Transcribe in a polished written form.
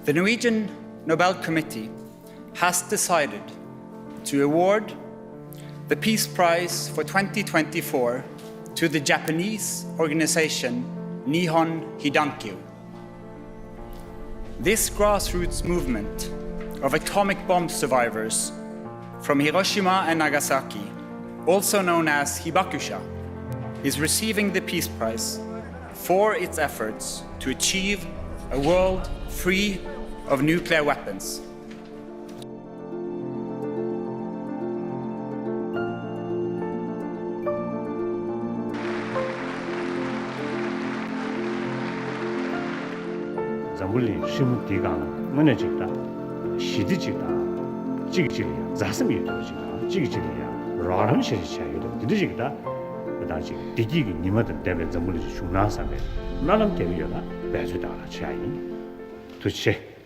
The Norwegian Nobel Committee has decided to award the Peace Prize for 2024 to the Japanese organization Nihon Hidankyo. This grassroots movement of atomic bomb survivors from Hiroshima and Nagasaki, also known as Hibakusha, is receiving the Peace Prize for its efforts to achieve a world free of nuclear weapons. Zambuli shimu digang mana jikda shidi jikda jigjiya zasam yedo jikda jigjiya raram shi chayido didi jikda da jik digi gi nimada debe zambuli shuna sabe nalam tebiyola bezu da chayi tuche